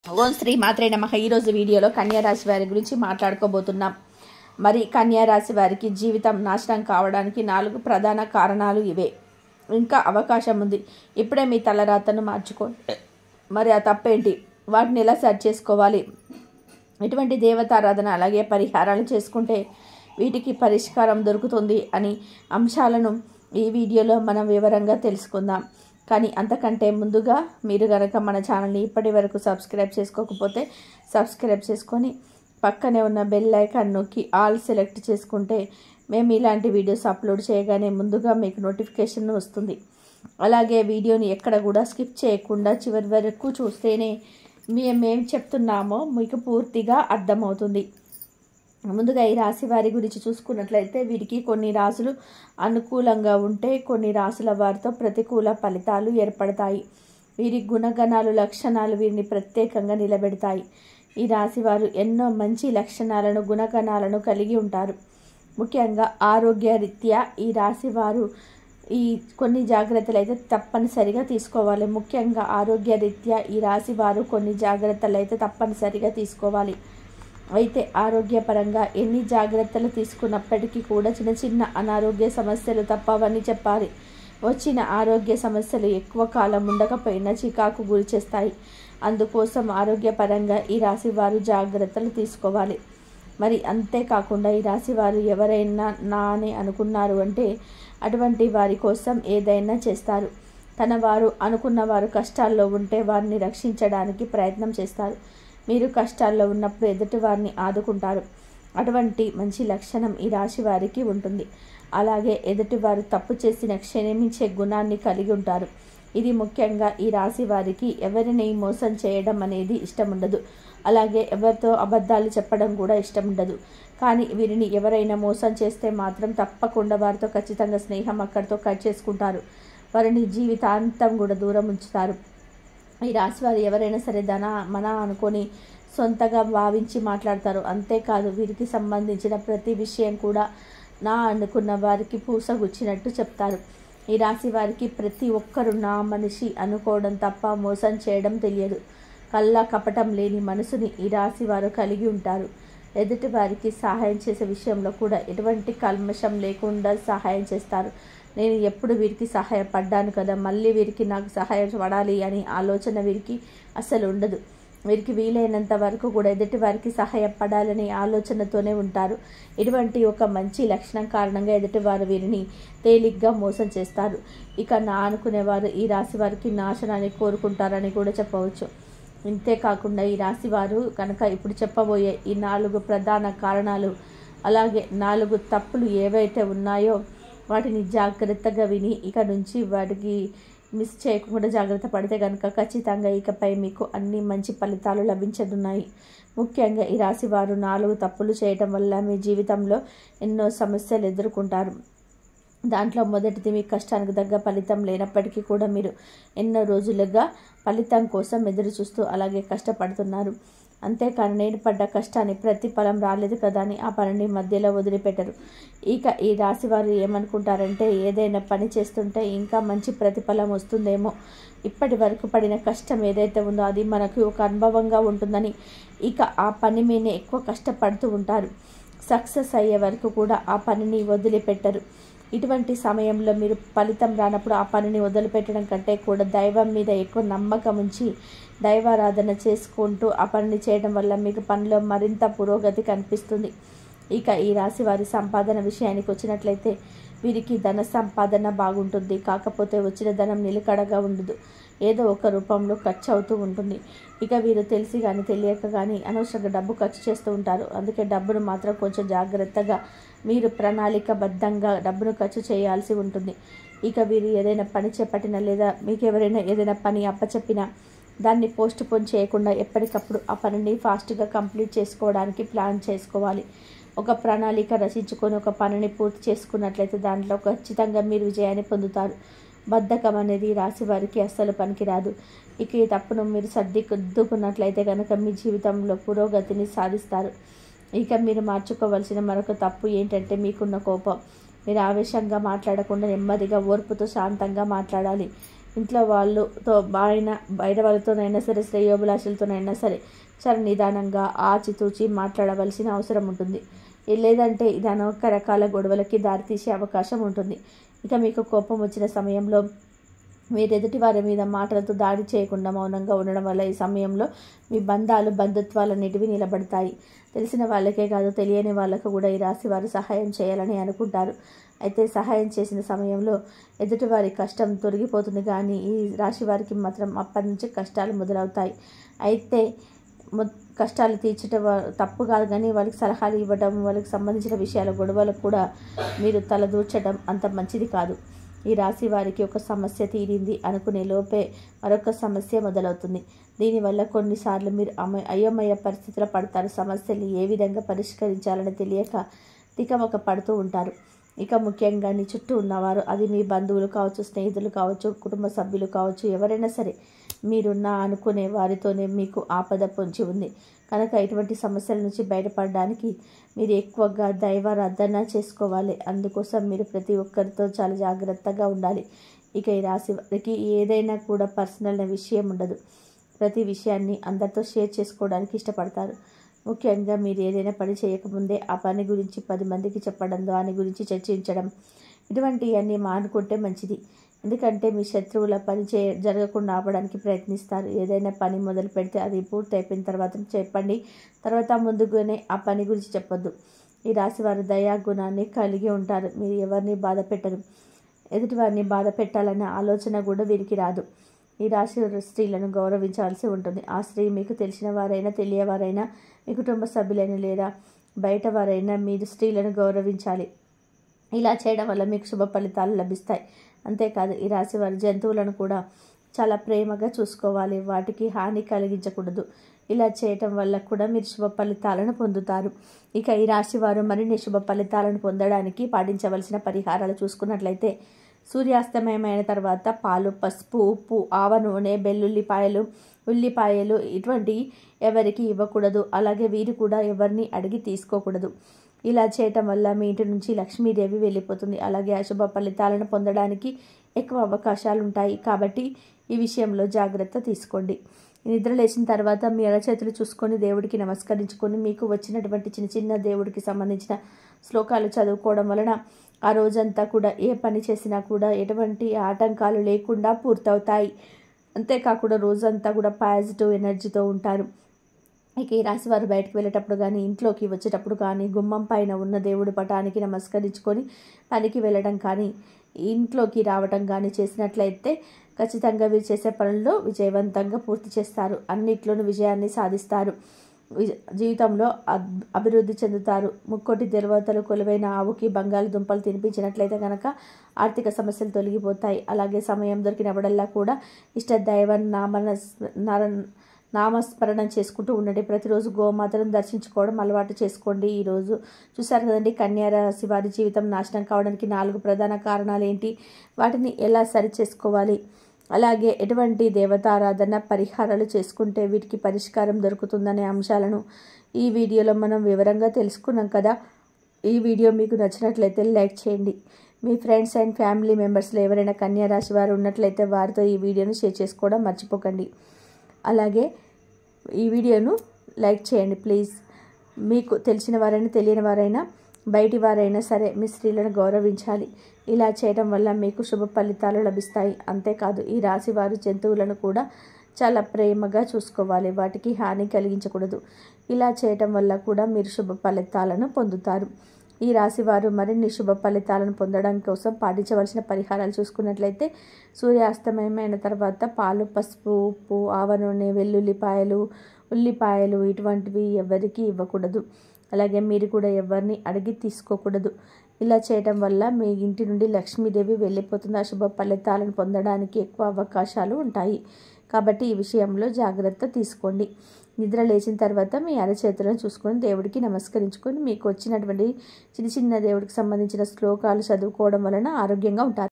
ఓం శ్రీ మాత్రే నమః. ఈరోజు వీడియోలో కన్యారాశి వారి గురించి మాట్లాడుకోబోతున్నాం. మరి కన్యారాశి వారికి జీవితం నాశనం కావడానికి 4 ప్రధాన కారణాలు ఇవే. ఇంకా అవకాశం ఉంది. ఇప్పుడే మీ తలరాతను మార్చుకోండి. మరి ఆ తప్పేంటి, వాటిని ఎలా సరి చేసుకోవాలి, ఎటువంటి దేవతారాధన అలాగే పరిహారాలు చేసుకుంటే వీటికి పరిష్కారం దొరుకుతుంది అని అంశాలను ఈ వీడియోలో మనం వివరంగా తెలుసుకుందాం. కానీ అంతకంటే ముందుగా మీరు కనుక మన ఛానల్ని ఇప్పటి వరకు సబ్స్క్రైబ్ చేసుకోకపోతే సబ్స్క్రైబ్ చేసుకొని పక్కనే ఉన్న బెల్ ఐకాన్ నొక్కి ఆల్ సెలెక్ట్ చేసుకుంటే మేము ఇలాంటి వీడియోస్ అప్లోడ్ చేయగానే ముందుగా మీకు నోటిఫికేషన్ వస్తుంది. అలాగే వీడియోని ఎక్కడ కూడా స్కిప్ చేయకుండా చివరి వరకు చూస్తేనే మేము చెప్తున్నామో మీకు పూర్తిగా అర్థమవుతుంది. ముందుగా ఈ రాశి వారి గురించి చూసుకున్నట్లయితే వీరికి కొన్ని రాశులు అనుకూలంగా ఉంటే కొన్ని రాశుల వారితో ప్రతికూల ఫలితాలు ఏర్పడతాయి. వీరి గుణగణాలు లక్షణాలు వీరిని ప్రత్యేకంగా నిలబెడతాయి. ఈ రాశి వారు ఎన్నో మంచి లక్షణాలను గుణగణాలను కలిగి ఉంటారు. ముఖ్యంగా ఆరోగ్యరీత్యా ఈ రాశి వారు కొన్ని జాగ్రత్తలు అయితే తప్పనిసరిగా తీసుకోవాలి. ముఖ్యంగా ఆరోగ్యరీత్యా ఈ రాశి వారు కొన్ని జాగ్రత్తలు అయితే తప్పనిసరిగా తీసుకోవాలి. అయితే ఆరోగ్యపరంగా ఎన్ని జాగ్రత్తలు తీసుకున్నప్పటికీ కూడా చిన్న చిన్న అనారోగ్య సమస్యలు తప్పవని చెప్పాలి. వచ్చిన ఆరోగ్య సమస్యలు ఎక్కువ కాలం ఉండకపోయినా చికాకు గురి చేస్తాయి. అందుకోసం ఆరోగ్యపరంగా ఈ రాశి వారు జాగ్రత్తలు తీసుకోవాలి. మరి అంతేకాకుండా ఈ రాశి వారు ఎవరైనా నా అని అనుకున్నారు అంటే అటువంటి వారి కోసం ఏదైనా చేస్తారు. తన వారు అనుకున్న వారు కష్టాల్లో ఉంటే వారిని రక్షించడానికి ప్రయత్నం చేస్తారు. మీరు కష్టాల్లో ఉన్నప్పుడు ఎదుటి వారిని ఆదుకుంటారు. అటువంటి మంచి లక్షణం ఈ రాశి వారికి ఉంటుంది. అలాగే ఎదుటివారు తప్పు చేసిన క్షమించే గుణాన్ని కలిగి ఉంటారు. ఇది ముఖ్యంగా ఈ రాశి వారికి ఎవరిని మోసం చేయడం అనేది ఇష్టం ఉండదు. అలాగే ఎవరితో అబద్ధాలు చెప్పడం కూడా ఇష్టం ఉండదు. కానీ వీరిని ఎవరైనా మోసం చేస్తే మాత్రం తప్పకుండా వారితో ఖచ్చితంగా స్నేహం అక్కడితో కట్ చేసుకుంటారు. వారిని జీవితాంతం కూడా దూరం ఉంచుతారు. ఈ రాశి వారు ఎవరైనా సరే మన అనుకొని సొంతగా భావించి మాట్లాడతారు. అంతేకాదు వీరికి సంబంధించిన ప్రతి విషయం కూడా నా అనుకున్న వారికి పూసగుచ్చినట్టు చెప్తారు. ఈ రాశి వారికి ప్రతి ఒక్కరు నా మనిషి అనుకోవడం తప్ప మోసం చేయడం తెలియదు. కళ్ళ కపటం లేని మనసుని ఈ రాశి వారు కలిగి ఉంటారు. ఎదుటి వారికి సహాయం చేసే విషయంలో కూడా ఎటువంటి కల్మషం లేకుండా సహాయం చేస్తారు. నేను ఎప్పుడు వీరికి సహాయపడ్డాను కదా, మళ్ళీ వీరికి నాకు సహాయపడాలి అని ఆలోచన వీరికి అసలు ఉండదు. వీరికి వీలైనంత వరకు కూడా ఎదుటి వారికి సహాయపడాలనే ఆలోచనతోనే ఉంటారు. ఇటువంటి ఒక మంచి లక్షణం కారణంగా ఎదుటివారు వీరిని తేలిగ్గా మోసం చేస్తారు. ఇక నా అనుకునేవారు ఈ రాశి వారికి నాశనాన్ని కోరుకుంటారని కూడా చెప్పవచ్చు. ఇంతేకాకుండా ఈ రాశి వారు కనుక ఇప్పుడు చెప్పబోయే ఈ 4 ప్రధాన కారణాలు అలాగే 4 తప్పులు ఏవైతే ఉన్నాయో వాటిని జాగ్రత్తగా విని ఇక నుంచి వాటికి మిస్ చేయకుండా జాగ్రత్త పడితే కనుక ఖచ్చితంగా ఇకపై మీకు అన్ని మంచి ఫలితాలు లభించనున్నాయి. ముఖ్యంగా ఈ రాశి వారు 4 తప్పులు చేయటం వల్ల మీ జీవితంలో ఎన్నో సమస్యలు ఎదుర్కొంటారు. దాంట్లో మొదటిది మీ కష్టానికి తగ్గ ఫలితం లేనప్పటికీ కూడా మీరు ఎన్నో రోజులుగా ఫలితం కోసం ఎదురు చూస్తూ అలాగే కష్టపడుతున్నారు. అంతేకాని నేను పడ్డ కష్టాన్ని ప్రతిఫలం రాలేదు కదా అని ఆ పనిని మధ్యలో వదిలిపెట్టరు. ఇక ఈ రాశి వారు ఏమనుకుంటారంటే ఏదైనా పని చేస్తుంటే ఇంకా మంచి ప్రతిఫలం వస్తుందేమో, ఇప్పటి వరకు పడిన కష్టం ఏదైతే ఉందో అది మనకు ఒక అనుభవంగా ఉంటుందని ఇక ఆ పని మీద ఎక్కువ కష్టపడుతూ ఉంటారు. సక్సెస్ అయ్యే వరకు కూడా ఆ పనిని వదిలిపెట్టరు. ఇటువంటి సమయంలో మీరు ఫలితం రానప్పుడు ఆ పనిని వదిలిపెట్టడం కంటే కూడా దైవం మీద ఎక్కువ నమ్మకం ఉంచి దైవారాధన చేసుకుంటూ ఆ పనిని చేయడం వల్ల మీకు పనిలో మరింత పురోగతి కనిపిస్తుంది. ఇక ఈ రాశి వారి సంపాదన విషయానికి వచ్చినట్లయితే వీరికి ధన సంపాదన బాగుంటుంది. కాకపోతే వచ్చిన ధనం నిలకడగా ఉండదు, ఏదో ఒక రూపంలో ఖర్చు అవుతూ ఉంటుంది. ఇక వీరు తెలిసి కానీ తెలియక కానీ అనవసరంగా డబ్బు ఖర్చు చేస్తూ ఉంటారు. అందుకే డబ్బును మాత్రం కొంచెం జాగ్రత్తగా మీరు ప్రణాళికబద్ధంగా డబ్బును ఖర్చు చేయాల్సి ఉంటుంది. ఇక వీరు ఏదైనా పని చేపట్టినా లేదా మీకు ఎవరైనా ఏదైనా పని అప్పచెప్పినా దాన్ని పోస్ట్ పోన్ చేయకుండా ఎప్పటికప్పుడు ఆ పనిని ఫాస్ట్గా కంప్లీట్ చేసుకోవడానికి ప్లాన్ చేసుకోవాలి. ఒక ప్రణాళిక రచించుకొని ఒక పనిని పూర్తి చేసుకున్నట్లయితే దాంట్లో ఖచ్చితంగా మీరు విజయాన్ని పొందుతారు. బద్ధకం అనేది రాశి వారికి అస్సలు పనికిరాదు. ఇక ఈ తప్పును మీరు సర్దిద్దుకున్నట్లయితే కనుక మీ జీవితంలో పురోగతిని సాధిస్తారు. ఇక మీరు మార్చుకోవాల్సిన మరొక తప్పు ఏంటంటే మీకున్న కోపం. మీరు ఆవేశంగా మాట్లాడకుండా నెమ్మదిగా ఓర్పుతో శాంతంగా మాట్లాడాలి. ఇంట్లో వాళ్ళతో బయట వాళ్ళతోనైనా సరే, శ్రేయోభిలాషులతోనైనా సరే చాలా నిదానంగా ఆచితూచి మాట్లాడవలసిన అవసరం ఉంటుంది. లేదంటే ఇది అనేక రకాల గొడవలకి దారితీసే అవకాశం ఉంటుంది. ఇక మీకు కోపం వచ్చిన సమయంలో మీరు ఎదుటి వారి మీద మాటలతో దాడి చేయకుండా మౌనంగా ఉండడం వల్ల ఈ సమయంలో మీ బంధుత్వాలన్నిటివి నిలబడతాయి. తెలిసిన వాళ్ళకే కాదు, తెలియని వాళ్ళకు కూడా ఈ రాశి వారు సహాయం చేయాలని అనుకుంటారు. అయితే సహాయం చేసిన సమయంలో ఎదుటివారి కష్టం తొలగిపోతుంది, కానీ ఈ రాశి వారికి మాత్రం అప్పటి నుంచి కష్టాలు మొదలవుతాయి. అయితే కష్టాలు తీర్చడం తప్పు కాదు, కానీ వాళ్ళకి సలహాలు ఇవ్వడం, వాళ్ళకి సంబంధించిన విషయాల గొడవలకు కూడా మీరు తలదూర్చడం అంత మంచిది కాదు. ఈ రాశి వారికి ఒక సమస్య తీరింది అనుకునే లోపే మరొక సమస్య మొదలవుతుంది. దీనివల్ల కొన్నిసార్లు మీరు అయోమయ పరిస్థితుల్లో పడతారు. సమస్యలు ఏ విధంగా పరిష్కరించాలని తెలియక తికమక పడుతూ ఉంటారు. ఇక ముఖ్యంగా నీ చుట్టూ ఉన్నవారు, అది మీ బంధువులు కావచ్చు, స్నేహితులు కావచ్చు, కుటుంబ సభ్యులు కావచ్చు, ఎవరైనా సరే మీరున్నా అనుకునే వారితోనే మీకు ఆపద పొంచి ఉంది. కనుక ఇటువంటి సమస్యల నుంచి బయటపడడానికి మీరు ఎక్కువగా దైవారాధన చేసుకోవాలి. అందుకోసం మీరు ప్రతి ఒక్కరితో చాలా జాగ్రత్తగా ఉండాలి. ఇక ఈ రాశి వారికి ఏదైనా కూడా పర్సనల్ విషయం ఉండదు. ప్రతి విషయాన్ని అందరితో షేర్ చేసుకోవడానికి ఇష్టపడతారు. ముఖ్యంగా మీరు ఏదైనా పని చేయకముందే ఆ పని గురించి 10 మందికి చెప్పడం, దాని గురించి చర్చించడం, ఇటువంటివన్నీ మానుకుంటే మంచిది. ఎందుకంటే మీ శత్రువుల పని జరగకుండా ఆపడానికి ప్రయత్నిస్తారు. ఏదైనా పని మొదలు పెడితే అది పూర్తి అయిపోయిన తర్వాత చెప్పండి, తర్వాత ముందుగానే ఆ పని గురించి చెప్పొద్దు. ఈ రాశి వారు దయా గుణాన్ని కలిగి ఉంటారు. మీరు ఎవరిని బాధ పెట్టరు. ఎదుటివారిని బాధ పెట్టాలన్న ఆలోచన కూడా వీరికి రాదు. ఈ రాశి స్త్రీలను గౌరవించాల్సి ఉంటుంది. ఆ స్త్రీ మీకు తెలిసిన వారైనా, తెలియవారైనా, మీ కుటుంబ సభ్యులైనా లేదా బయట వారైనా మీరు స్త్రీలను గౌరవించాలి. ఇలా చేయడం వల్ల మీకు శుభ ఫలితాలు లభిస్తాయి. అంతేకాదు ఈ రాశి వారి జంతువులను కూడా చాలా ప్రేమగా చూసుకోవాలి. వాటికి హాని కలిగించకూడదు. ఇలా చేయటం వల్ల కూడా మీరు శుభ ఫలితాలను పొందుతారు. ఇక ఈ రాశి వారు మరిన్ని శుభ ఫలితాలను పొందడానికి పాటించవలసిన పరిహారాలు చూసుకున్నట్లయితే, సూర్యాస్తమయమైన తర్వాత పాలు, పసుపు, ఉప్పు, ఆవ నూనె, వెల్లుల్లిపాయలు, ఉల్లిపాయలు ఇటువంటి ఎవరికి ఇవ్వకూడదు. అలాగే వీరు కూడా ఎవరిని అడిగి తీసుకోకూడదు. ఇలా చేయటం వల్ల మీ ఇంటి నుంచి లక్ష్మీదేవి వెళ్ళిపోతుంది. అలాగే అశుభ ఫలితాలను పొందడానికి ఎక్కువ అవకాశాలు ఉంటాయి. కాబట్టి ఈ విషయంలో జాగ్రత్త తీసుకోండి. నిద్ర లేచిన తర్వాత మీ అరచేతులు చూసుకొని దేవుడికి నమస్కరించుకొని మీకు వచ్చినటువంటి చిన్న చిన్న దేవుడికి సంబంధించిన శ్లోకాలు చదువుకోవడం వలన ఆ రోజంతా కూడా ఏ పని చేసినా కూడా ఎటువంటి ఆటంకాలు లేకుండా పూర్తవుతాయి. అంతేకాకుండా రోజంతా కూడా పాజిటివ్ ఎనర్జీతో ఉంటారు. ఇక ఈ రాశి వారు బయటకు వెళ్ళేటప్పుడు కానీ, ఇంట్లోకి వచ్చేటప్పుడు కానీ, గుమ్మం పైన ఉన్న దేవుడి పటానికి నమస్కరించుకొని పనికి వెళ్ళడం కానీ, ఇంట్లోకి రావడం కానీ చేసినట్లయితే ఖచ్చితంగా వీరు చేసే పనుల్లో విజయవంతంగా పూర్తి చేస్తారు. అన్నిట్లోనూ విజయాన్ని సాధిస్తారు. జీవితంలో అభివృద్ధి చెందుతారు. ముక్కోటి దేవతలు కొలువైన ఆవుకి బంగాళదుంపలు తినిపించినట్లయితే కనుక ఆర్థిక సమస్యలు తొలగిపోతాయి. అలాగే సమయం దొరికినప్పుడల్లా కూడా ఇష్ట దైవ నామస్మరణం చేసుకుంటూ ఉండండి. ప్రతిరోజు గోమాతను దర్శించుకోవడం అలవాటు చేసుకోండి. ఈరోజు చూశారు కదండి, కన్యా రాశి వారి జీవితం నాశనం కావడానికి 4 ప్రధాన కారణాలు ఏంటి, వాటిని ఎలా సరి చేసుకోవాలి, అలాగే ఎటువంటి దేవతారాధన పరిహారాలు చేసుకుంటే వీటికి పరిష్కారం దొరుకుతుందనే అంశాలను ఈ వీడియోలో మనం వివరంగా తెలుసుకున్నాం కదా. ఈ వీడియో మీకు నచ్చినట్లయితే లైక్ చేయండి. మీ ఫ్రెండ్స్ అండ్ ఫ్యామిలీ మెంబర్స్లో ఎవరైనా కన్యా రాశి వారు ఉన్నట్లయితే వారితో ఈ వీడియోను షేర్ చేసుకోవడం మర్చిపోకండి. అలాగే ఈ వీడియోను లైక్ చేయండి ప్లీజ్. మీకు తెలిసిన వారైనా, తెలియని వారైనా, బయటి వారైనా సరే మీ స్త్రీలను గౌరవించాలి. ఇలా చేయడం వల్ల మీకు శుభ ఫలితాలు లభిస్తాయి. అంతేకాదు ఈ రాశి వారు జంతువులను కూడా చాలా ప్రేమగా చూసుకోవాలి. వాటికి హాని కలిగించకూడదు. ఇలా చేయడం వల్ల కూడా మీరు శుభ ఫలితాలను పొందుతారు. ఈ రాశి వారు మరిన్ని శుభ ఫలితాలను పొందడం కోసం పాటించవలసిన పరిహారాలు చూసుకున్నట్లయితే, సూర్యాస్తమయమైన తర్వాత పాలు, పసుపు, ఉప్పు, ఆవ నూనె, వెల్లుల్లిపాయలు, ఉల్లిపాయలు ఇటువంటివి ఎవరికి ఇవ్వకూడదు. అలాగే మీరు కూడా ఎవరిని అడిగి తీసుకోకూడదు. ఇలా చేయడం వల్ల మీ ఇంటి నుండి లక్ష్మీదేవి వెళ్ళిపోతుంది. ఆ శుభ ఫలితాలను పొందడానికి ఎక్కువ అవకాశాలు ఉంటాయి. కాబట్టి ఈ విషయంలో జాగ్రత్త తీసుకోండి. నిద్ర లేచిన తర్వాత మీ అరచేతులను చూసుకొని దేవుడికి నమస్కరించుకొని మీకు వచ్చినటువంటి చిన్న చిన్న దేవుడికి సంబంధించిన శ్లోకాలు చదువుకోవడం వలన ఆరోగ్యంగా ఉంటారు.